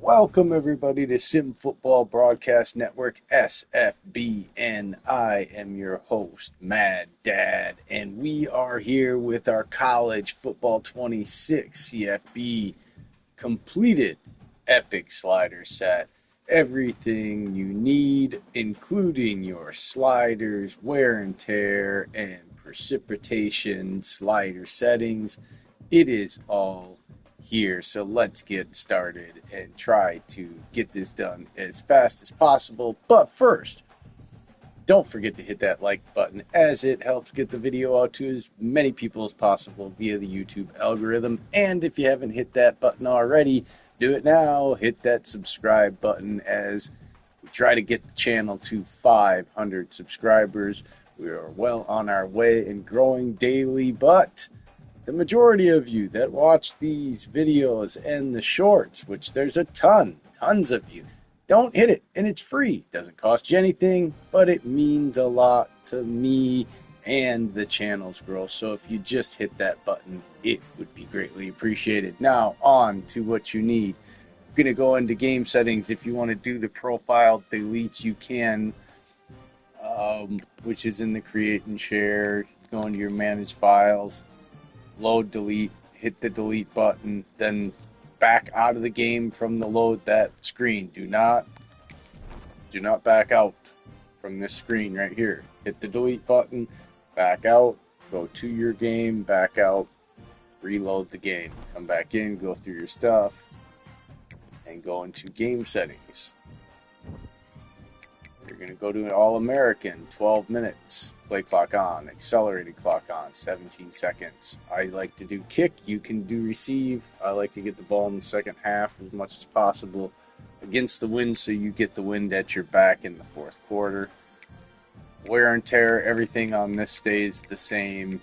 Welcome everybody to Sim Football Broadcast Network SFB, and I am your host, Mad Dad, and we are here with our College Football 26 CFB completed epic slider set. Everything you need, including your sliders, wear and tear, and precipitation slider settings. It is all here. So let's get started and try to get this done as fast as possible. But first, don't forget to hit that like button as it helps get the video out to as many people as possible via the YouTube algorithm. And if you haven't hit that button already, do it now. Hit that subscribe button as we try to get the channel to 500 subscribers. We are well on our way and growing daily, but the majority of you that watch these videos and the shorts, which there's tons of you, don't hit it, and it's free. Doesn't cost you anything, but it means a lot to me and the channel's growth. So if you just hit that button, it would be greatly appreciated. Now on to what you need. I'm gonna go into game settings. If you want to do the profile deletes, you can, which is in the create and share. Go into your manage files, load delete, hit the delete button, then back out of the game from the load that screen. Do not back out from this screen right here. Hit the delete button, back out, go to your game, back out, reload the game, come back in, go through your stuff, and go into game settings. You're going to go to an All-American, 12 minutes, play clock on, accelerated clock on, 17 seconds. I like to do kick, you can do receive. I like to get the ball in the second half as much as possible against the wind so you get the wind at your back in the fourth quarter. Wear and tear, everything on this stays the same.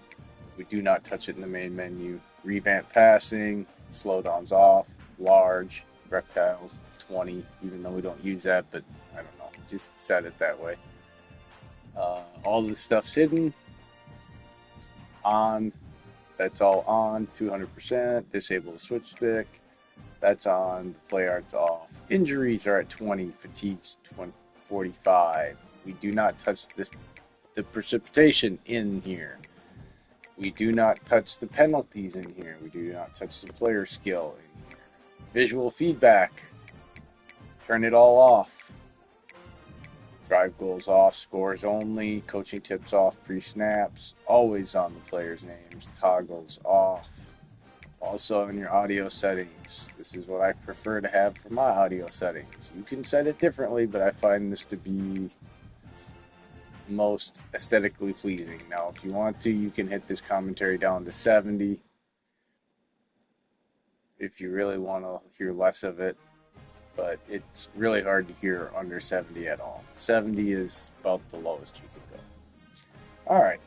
We do not touch it in the main menu. Revamp passing, slow downs off, large, reptiles, 20, even though we don't use that, but I don't know. Just set it that way. All this stuff's hidden. On. That's all on. 200%. Disable the switch stick. That's on. The play art's off. Injuries are at 20. Fatigue's 45. We do not touch the precipitation in here. We do not touch the penalties in here. We do not touch the player skill in here. Visual feedback. Turn it all off. Drive goals off, scores only, coaching tips off, pre-snaps, always on the players' names, toggles off. Also in your audio settings, this is what I prefer to have for my audio settings. You can set it differently, but I find this to be most aesthetically pleasing. Now, if you want to, you can hit this commentary down to 70 if you really want to hear less of it. But it's really hard to hear under 70 at all. 70 is about the lowest you can go. All right.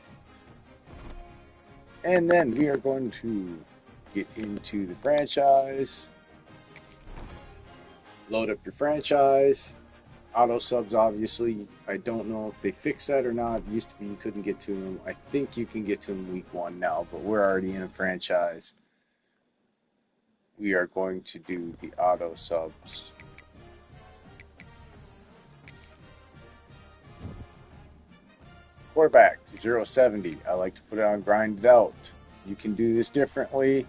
And then we are going to get into the franchise. Load up your franchise. Auto subs, obviously. I don't know if they fixed that or not. It used to be you couldn't get to them. I think you can get to them week 1 now, but we're already in a franchise. We are going to do the auto subs. Quarterback, 0-70. I like to put it on grinded out. You can do this differently.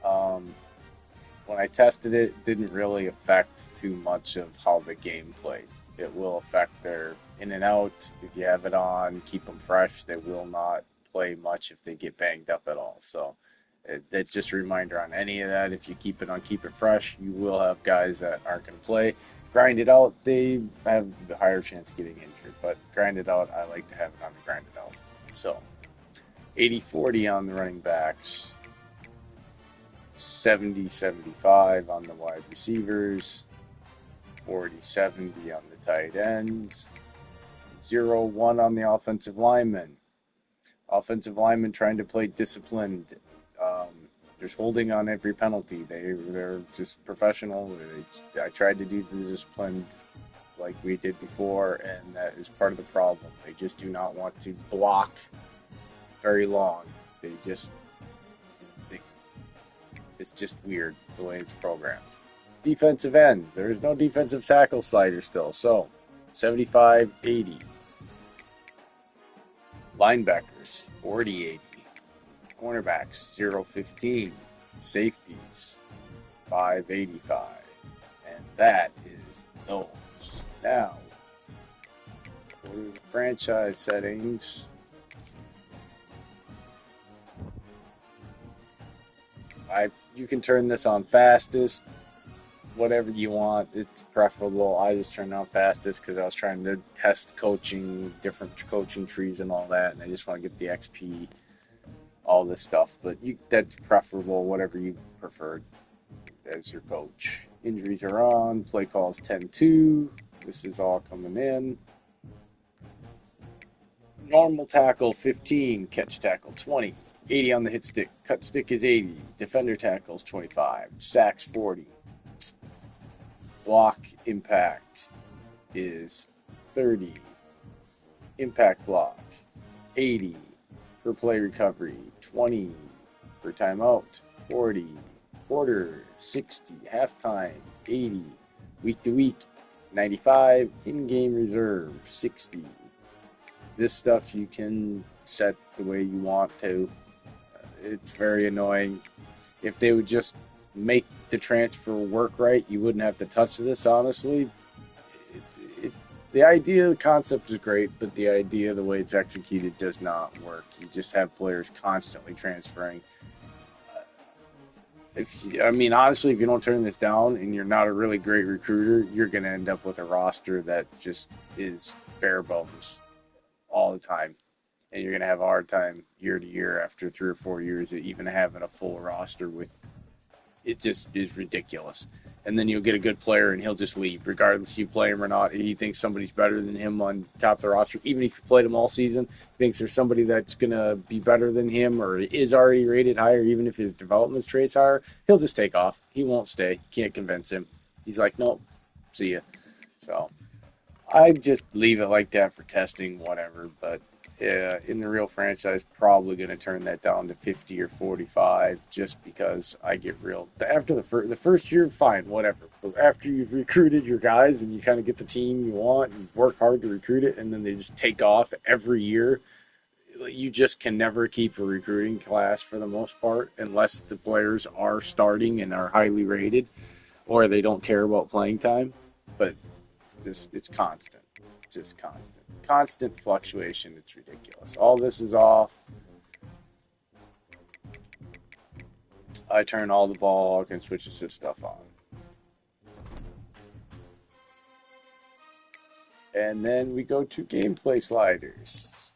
When I tested it, it didn't really affect too much of how the game played. It will affect their in and out. If you have it on, keep them fresh. They will not play much if they get banged up at all. So that's just a reminder on any of that. If you keep it on, keep it fresh, you will have guys that aren't going to play. Grind it out, they have a higher chance of getting injured. But grind it out, I like to have it on the grind it out. So 80-40 on the running backs. 70-75 on the wide receivers. 40-70 on the tight ends. 0-1 on the offensive linemen. Offensive linemen trying to play disciplined. There's holding on every penalty. They're just professional. I tried to do the disciplined like we did before, and that is part of the problem. They just do not want to block very long. It's just weird the way it's programmed. Defensive ends. There is no defensive tackle slider still. So 75, 80. Linebackers, 40, 80. Cornerbacks, 0-15. Safeties, 585. And that is those. Now, go to the franchise settings. You can turn this on fastest, whatever you want. It's preferable. I just turned on fastest because I was trying to test coaching, different coaching trees and all that, and I just want to get the XP, all this stuff. But that's preferable, whatever you prefer as your coach. Injuries are on. Play calls 10-2. This is all coming in. Normal tackle 15. Catch tackle 20. 80 on the hit stick. Cut stick is 80. Defender tackles 25. Sacks 40. Block impact is 30. Impact block 80. Per play recovery 20. Per timeout 40. Quarter 60. Halftime 80. Week to week 95. In-game reserve 60. This stuff you can set the way you want to. It's very annoying. If they would just make the transfer work right, you wouldn't have to touch this, honestly. The idea, the concept is great, but the idea, the way it's executed, does not work. You just have players constantly transferring. Honestly, if you don't turn this down and you're not a really great recruiter, you're going to end up with a roster that just is bare bones all the time. And you're going to have a hard time year to year after 3 or 4 years of even having a full roster. It just is ridiculous. And then you'll get a good player and he'll just leave, regardless if you play him or not. He thinks somebody's better than him on top of the roster. Even if you played him all season, he thinks there's somebody that's going to be better than him or is already rated higher, even if his development trait's higher. He'll just take off. He won't stay. Can't convince him. He's like, nope, see ya. So I just leave it like that for testing, whatever. But in the real franchise, probably going to turn that down to 50 or 45 just because I get real. After the first year, fine, whatever. But after you've recruited your guys and you kind of get the team you want and work hard to recruit it, and then they just take off every year, you just can never keep a recruiting class for the most part unless the players are starting and are highly rated or they don't care about playing time. But it's constant. It's just constant. Constant fluctuation. It's ridiculous. All this is off. I turn all the ball hawk and switch assist stuff on. And then we go to gameplay sliders.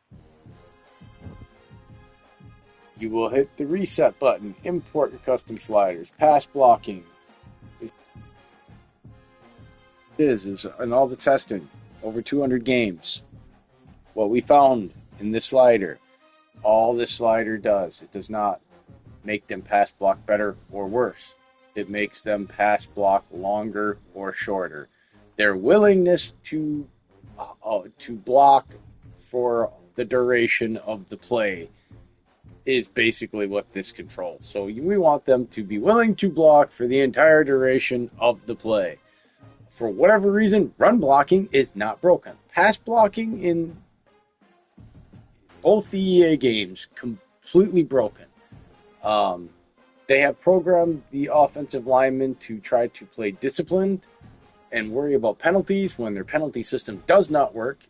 You will hit the reset button, import your custom sliders, pass blocking. Is in all the testing, over 200 games. What we found in this slider, all this slider does, it does not make them pass block better or worse. It makes them pass block longer or shorter. Their willingness to block for the duration of the play is basically what this controls. So we want them to be willing to block for the entire duration of the play. For whatever reason, run blocking is not broken. Pass blocking in both the EA games, completely broken. They have programmed the offensive linemen to try to play disciplined and worry about penalties when their penalty system does not work.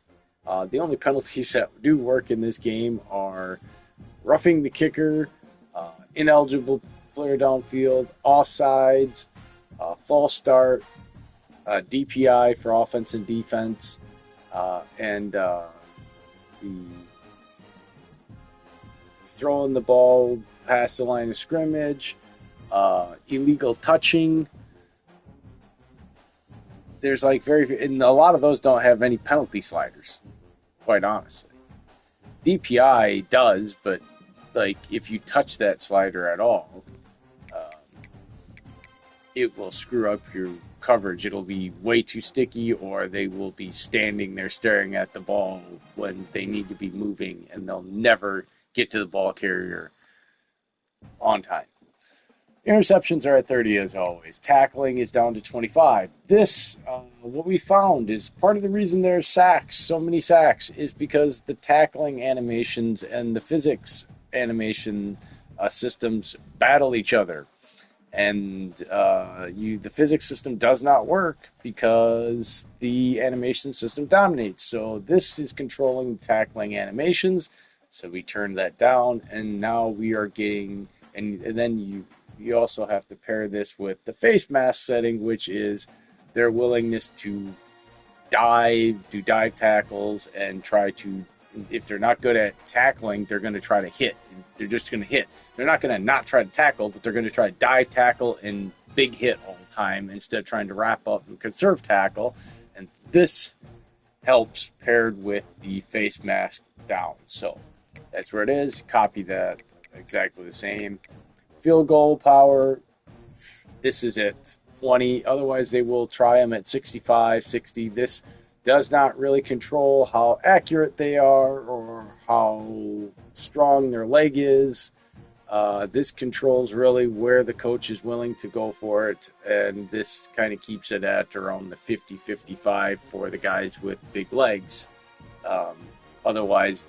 The only penalties that do work in this game are roughing the kicker, ineligible flare downfield, offsides, false start, DPI for offense and defense, and the throwing the ball past the line of scrimmage, illegal touching. There's and a lot of those don't have any penalty sliders, quite honestly. DPI does, but if you touch that slider at all, it will screw up your coverage. It'll be way too sticky, or they will be standing there staring at the ball when they need to be moving, and they'll never get to the ball carrier on time. Interceptions are at 30 as always. Tackling is down to 25. This, what we found is part of the reason there's sacks, so many sacks, is because the tackling animations and the physics animation systems battle each other. And the physics system does not work because the animation system dominates. So this is controlling the tackling animations. So we turned that down, and now we are getting, and then you also have to pair this with the face mask setting, which is their willingness to do dive tackles, and try to, if they're not good at tackling, they're going to try to hit. They're just going to hit. They're not going to not try to tackle, but they're going to try to dive tackle and big hit all the time instead of trying to wrap up and conserve tackle. And this helps paired with the face mask down. So that's where it is. Copy that, exactly the same. Field goal power, this is at 20. Otherwise, they will try them at 65, 60. This does not really control how accurate they are or how strong their leg is. This controls really where the coach is willing to go for it, and this kind of keeps it at around the 50-55 for the guys with big legs. Otherwise,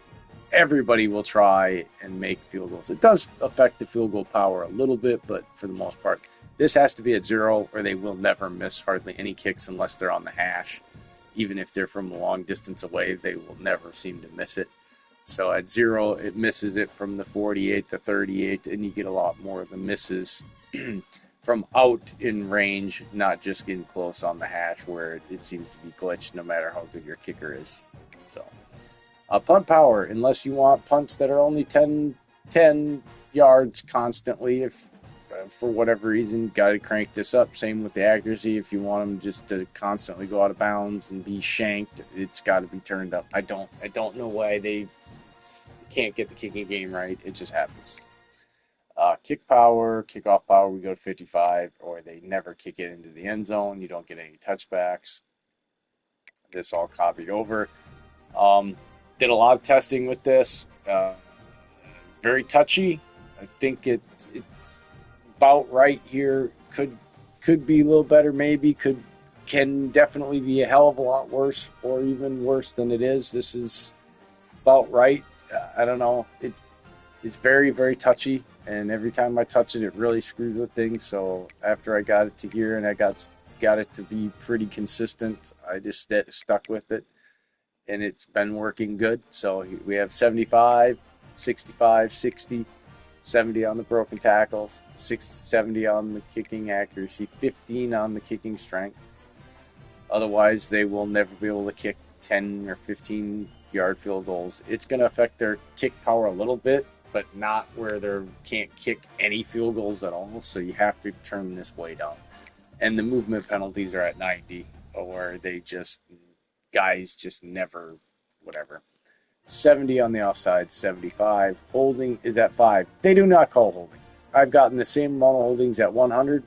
everybody will try and make field goals. It does affect the field goal power a little bit, but for the most part, this has to be at 0 or they will never miss hardly any kicks unless they're on the hash. Even if they're from a long distance away, they will never seem to miss it. So at 0, it misses it from the 48 to 38, and you get a lot more of the misses from out in range, not just getting close on the hash where it seems to be glitched no matter how good your kicker is. So punt power, unless you want punts that are only 10 yards constantly, if for whatever reason, got to crank this up. Same with the accuracy. If you want them just to constantly go out of bounds and be shanked, it's got to be turned up. I don't know why they can't get the kicking game right. It just happens. Kick power, kickoff power, we go to 55, or they never kick it into the end zone. You don't get any touchbacks. This all copied over. Did a lot of testing with this. Very touchy. I think it's about right here. Could be a little better, maybe. Can definitely be a hell of a lot worse, or even worse than it is. This is about right. I don't know. It's very, very touchy, and every time I touch it, it really screws with things. So after I got it to here and I got it to be pretty consistent, I just stuck with it, and it's been working good. So we have 75, 65, 60, 70 on the broken tackles, 70 on the kicking accuracy, 15 on the kicking strength. Otherwise, they will never be able to kick 10 or 15-yard field goals. It's going to affect their kick power a little bit, but not where they can't kick any field goals at all. So you have to turn this way down. And the movement penalties are at 90, or guys just never, whatever. 70 on the offside, 75. Holding is at 5. They do not call holding. I've gotten the same amount of holdings at 100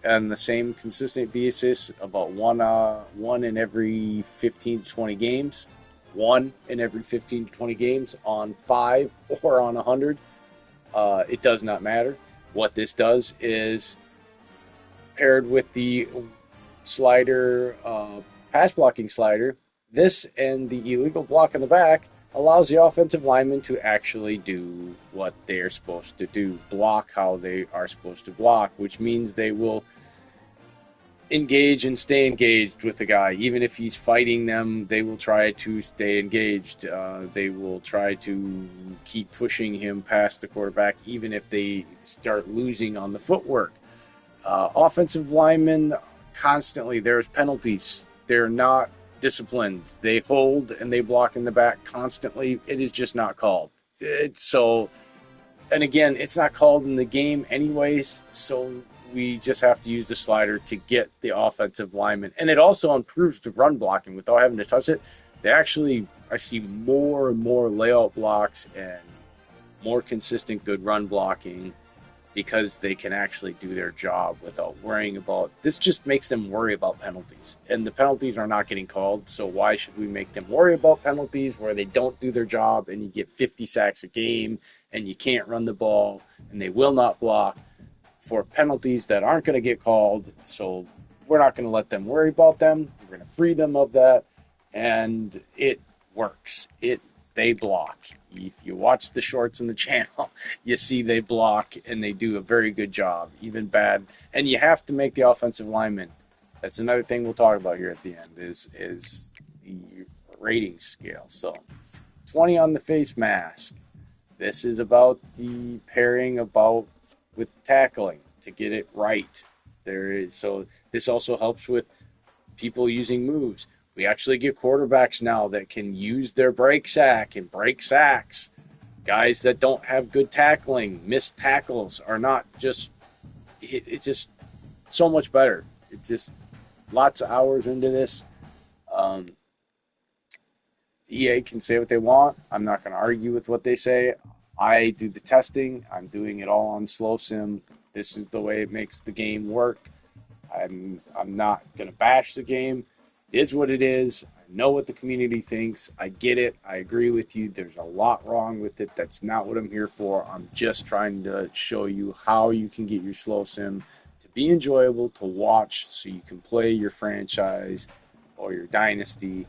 and the same consistent basis, about one in every 15 to 20 games. One in every 15 to 20 games on 5 or on 100. It does not matter. What this does is, paired with the slider, pass blocking slider, this and the illegal block in the back allows the offensive lineman to actually do what they are supposed to do, block how they are supposed to block, which means they will engage and stay engaged with the guy. Even if he's fighting them, they will try to stay engaged. They will try to keep pushing him past the quarterback, even if they start losing on the footwork. Offensive linemen, constantly, there's penalties. They're not disciplined. They hold and they block in the back constantly. It is just not called. And again, it's not called in the game anyways, so we just have to use the slider to get the offensive lineman. And it also improves the run blocking without having to touch it. I see more and more layout blocks and more consistent good run blocking, because they can actually do their job without worrying about. This just makes them worry about penalties. And the penalties are not getting called, so why should we make them worry about penalties where they don't do their job and you get 50 sacks a game and you can't run the ball and they will not block? for penalties that aren't going to get called. So we're not going to let them worry about them. We're going to free them of that, and it works. They block. If you watch the shorts in the channel, you see they block and they do a very good job, even bad. And you have to make the offensive linemen. That's another thing we'll talk about here at the end is the rating scale. So 20 on the face mask. This is about the pairing about with tackling to get it right. So this also helps with people using moves. We actually get quarterbacks now that can use their break sack and break sacks. Guys that don't have good tackling, missed tackles are not just. It's just so much better. It's just lots of hours into this. EA can say what they want. I'm not going to argue with what they say. I do the testing. I'm doing it all on slow sim. This is the way it makes the game work. I'm not going to bash the game. It is what it is. I know what the community thinks. I get it. I agree with you. There's a lot wrong with it. That's not what I'm here for. I'm just trying to show you how you can get your slow sim to be enjoyable to watch so you can play your franchise or your dynasty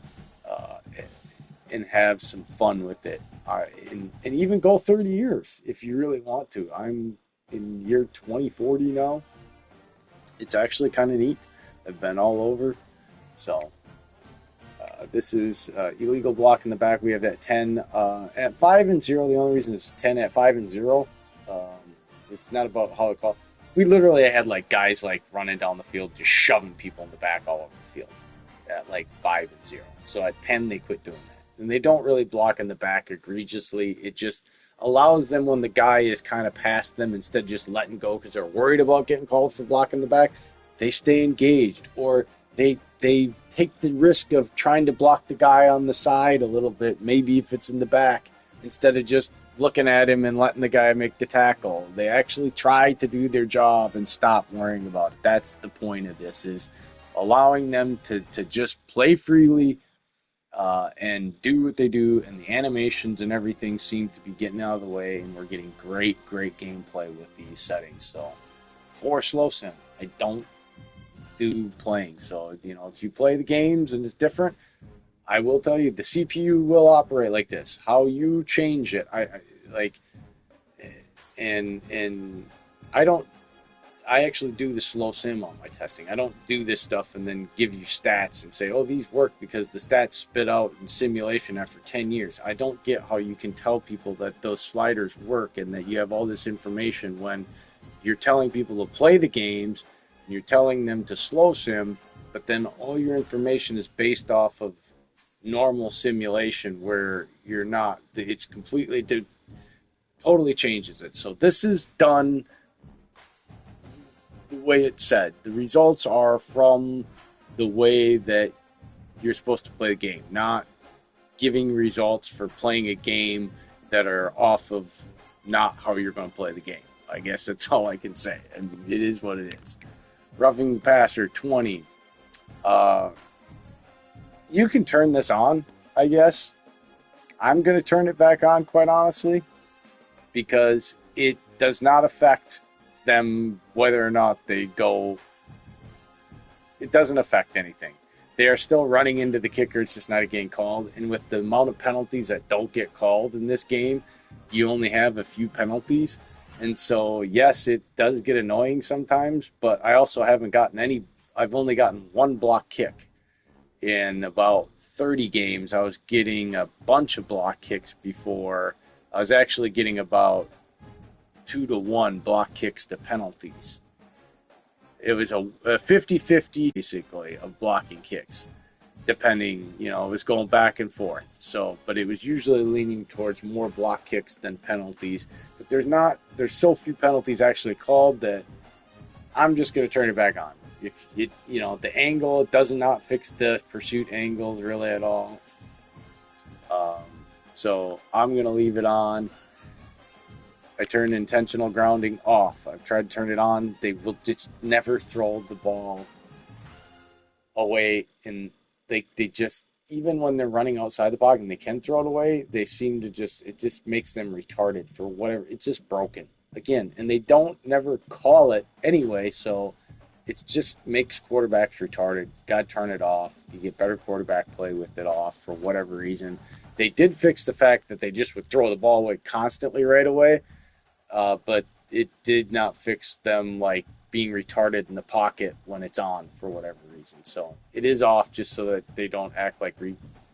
and have some fun with it. And even go 30 years if you really want to. I'm in year 2040 now. It's actually kind of neat. I've been all over. So this is illegal block in the back. We have at 10. At 5 and 0, the only reason it's 10 at 5 and 0, it's not about how it called. We literally had like guys like running down the field, just shoving people in the back all over the field at like 5 and 0. So at 10, they quit doing that. And they don't really block in the back egregiously. It just allows them when the guy is kind of past them, instead of just letting go because they're worried about getting called for blocking the back, they stay engaged, or they take the risk of trying to block the guy on the side a little bit, maybe if it's in the back, instead of just looking at him and letting the guy make the tackle. They actually try to do their job and stop worrying about it. That's the point of this, is allowing them to just play freely and do what they do, and the animations and everything seem to be getting out of the way, and we're getting great gameplay with these settings. So for slow sim, I don't do playing. So, if you play the games and it's different, I will tell you the CPU will operate like this. How you change it, I like, and I actually do the slow sim on my testing. I don't do this stuff and then give you stats and say, oh, these work because the stats spit out in simulation after 10 years. I don't get how you can tell people that those sliders work and that you have all this information when you're telling people to play the games, and you're telling them to slow sim, but then all your information is based off of normal simulation where you're not. It's completely, totally changes it. So this is done the way it said. The results are from the way that you're supposed to play the game, not giving results for playing a game that are off of not how you're going to play the game. I guess that's all I can say. I mean, it is what it is. Roughing the passer, 20. You can turn this on, I guess. I'm going to turn it back on, quite honestly, because it does not affect them whether or not they go. It doesn't affect anything. They are still running into the kicker. It's just not getting called. And with the amount of penalties that don't get called in this game, you only have a few penalties. And so, yes, it does get annoying sometimes, but I also haven't gotten any. I've only gotten one block kick in about 30 games. I was getting a bunch of block kicks before. I was actually getting about 2-to-1 block kicks to penalties. It was a 50-50 basically of blocking kicks, depending, it was going back and forth. So, but it was usually leaning towards more block kicks than penalties. But there's so few penalties actually called that I'm just going to turn it back on. If it, the angle, it does not fix the pursuit angles really at all. So I'm going to leave it on. I turned intentional grounding off. I've tried to turn it on. They will just never throw the ball away. And they just, even when they're running outside the pocket and they can throw it away, they seem to it just makes them retarded for whatever. It's just broken. again, and they don't never call it anyway, so it just makes quarterbacks retarded. Got to turn it off. You get better quarterback play with it off for whatever reason. They did fix the fact that they just would throw the ball away constantly right away, but it did not fix them like being retarded in the pocket when it's on for whatever reason. So it is off just so that they don't act like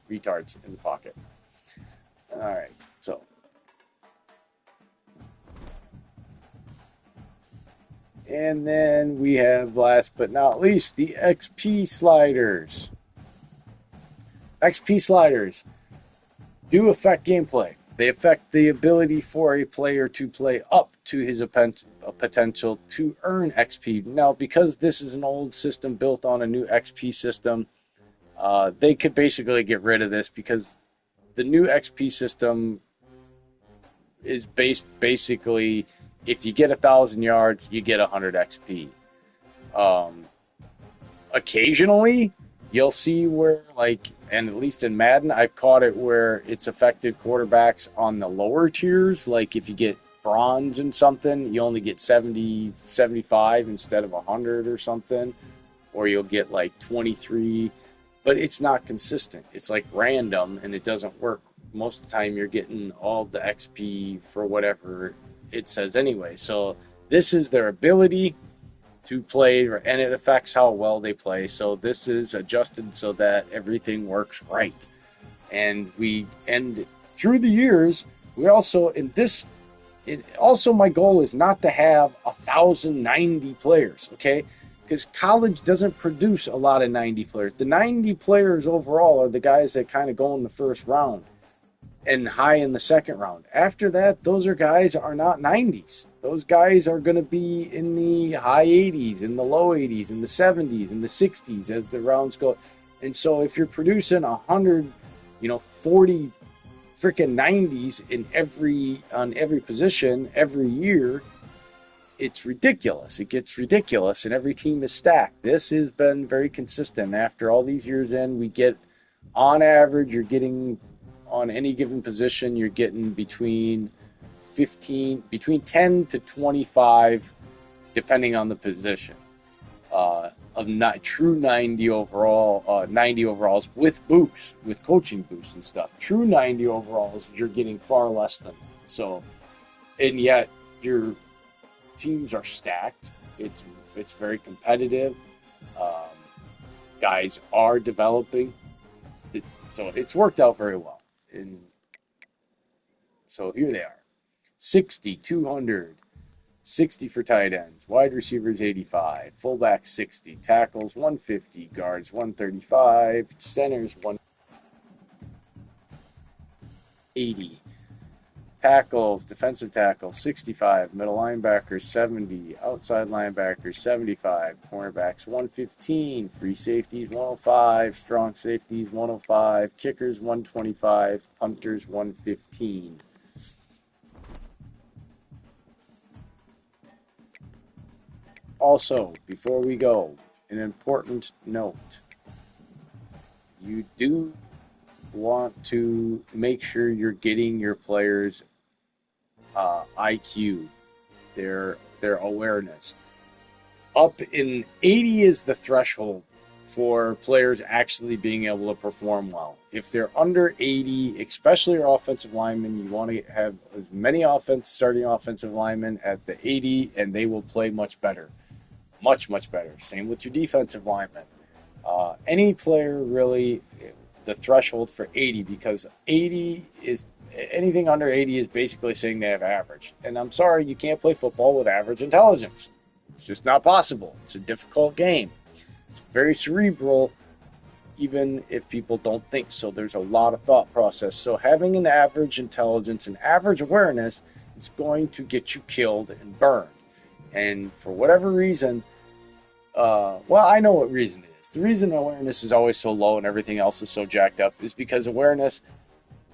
retards in the pocket. All right, so and then we have last but not least the XP sliders. XP sliders do affect gameplay. They affect the ability for a player to play up to his potential to earn XP. Now, because this is an old system built on a new XP system, they could basically get rid of this because the new XP system is basically if you get 1,000 yards, you get 100 XP. Occasionally, you'll see where, like, and at least in Madden, I've caught it where it's affected quarterbacks on the lower tiers. Like, if you get bronze and something, you only get 70, 75 instead of 100 or something. Or you'll get, like, 23. But it's not consistent. It's, like, random, and it doesn't work. Most of the time, you're getting all the XP for whatever it says anyway. So this is their ability to play, and it affects how well they play. So this is adjusted so that everything works right. And through the years, we also my goal is not to have 1,090 players, okay? Because college doesn't produce a lot of 90 players. The 90 players overall are the guys that kind of go in the first round and high in the second round. After that, those guys are not 90s. Those guys are going to be in the high 80s, in the low 80s, in the 70s, in the 60s as the rounds go. And so if you're producing 100, 40 freaking 90s on every position every year, it's ridiculous. It gets ridiculous, and every team is stacked. This has been very consistent. After all these years we get, on average, you're getting, on any given position, you're getting between 10 to 25, depending on the position, of not true 90 overalls with boosts, with coaching boosts and stuff. True 90 overalls, you're getting far less than that. So, and yet your teams are stacked. It's very competitive. Guys are developing, so it's worked out very well. And so here they are. 60, 200, 60 for tight ends, wide receivers 85, fullback 60, tackles 150, guards 135, centers 180, tackles, defensive tackles 65, middle linebackers 70, outside linebackers 75, cornerbacks 115, free safeties 105, strong safeties 105, kickers 125, punters 115. Also, before we go, an important note. You do want to make sure you're getting your players' IQ, their awareness. Up in 80 is the threshold for players actually being able to perform well. If they're under 80, especially your offensive linemen, you want to have as many starting offensive linemen at the 80, and they will play much better. Much, much better. Same with your defensive linemen. Any player really, the threshold for 80, because 80 is, anything under 80 is basically saying they have average. And I'm sorry, you can't play football with average intelligence. It's just not possible. It's a difficult game. It's very cerebral, even if people don't think so. There's a lot of thought process. So having an average intelligence and average awareness is going to get you killed and burned. And for whatever reason, I know what reason it is. The reason awareness is always so low and everything else is so jacked up is because awareness,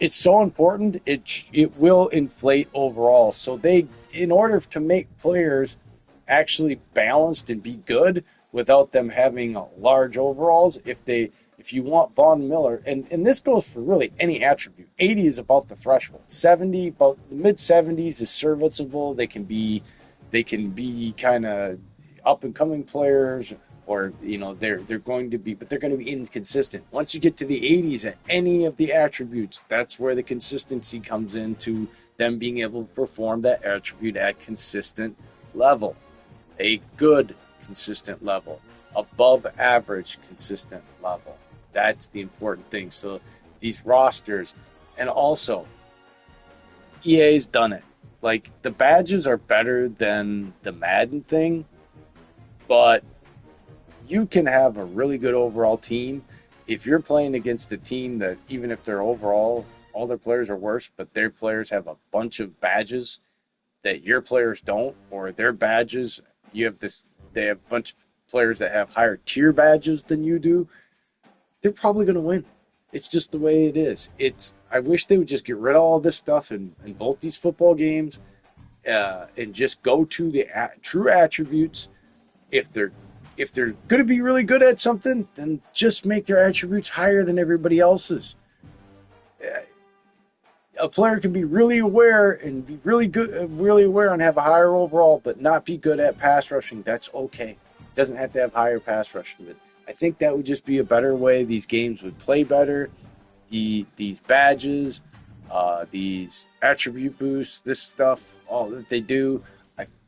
it's so important, it will inflate overall. So in order to make players actually balanced and be good without them having large overalls, if they if you want Von Miller, and this goes for really any attribute. 80 is about the threshold. 70, about the mid 70s is serviceable. They can be kind of up and coming players, or they're going to be, but they're going to be inconsistent. Once you get to the 80s at any of the attributes, that's where the consistency comes into them being able to perform that attribute at consistent level, a good consistent level, above average consistent level. That's the important thing. So these rosters, and also EA's done it. Like, the badges are better than the Madden thing, but you can have a really good overall team if you're playing against a team that, even if they're overall, all their players are worse, but their players have a bunch of badges that your players don't, or their badges, they have a bunch of players that have higher tier badges than you do, they're probably going to win. It's just the way it is. I wish they would just get rid of all this stuff in both these football games, and just go to the true attributes. If they're going to be really good at something, then just make their attributes higher than everybody else's. A player can be really aware and be really good, really aware and have a higher overall, but not be good at pass rushing. That's okay. Doesn't have to have higher pass rushing. But I think that would just be a better way. These games would play better. These badges, these attribute boosts, this stuff, all that they do,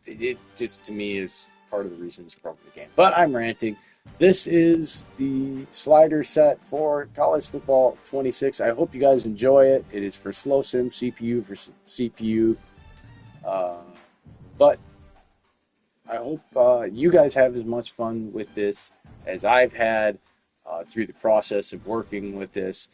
it just, to me, is part of the reason it's broken the game. But I'm ranting. This is the slider set for College Football 26. I hope you guys enjoy it. It is for slow sim, CPU for CPU. But I hope you guys have as much fun with this as I've had through the process of working with this.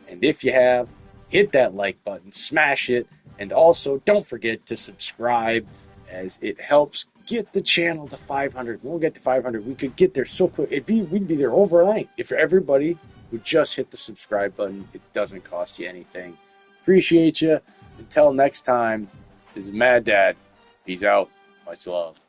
And if you have, hit that like button, smash it, and also don't forget to subscribe, as it helps get the channel to 500. When we get to 500, we could get there so quick. We'd be there overnight if everybody would just hit the subscribe button. It doesn't cost you anything. Appreciate you. Until next time, this is Mad Dad. Peace out. Much love.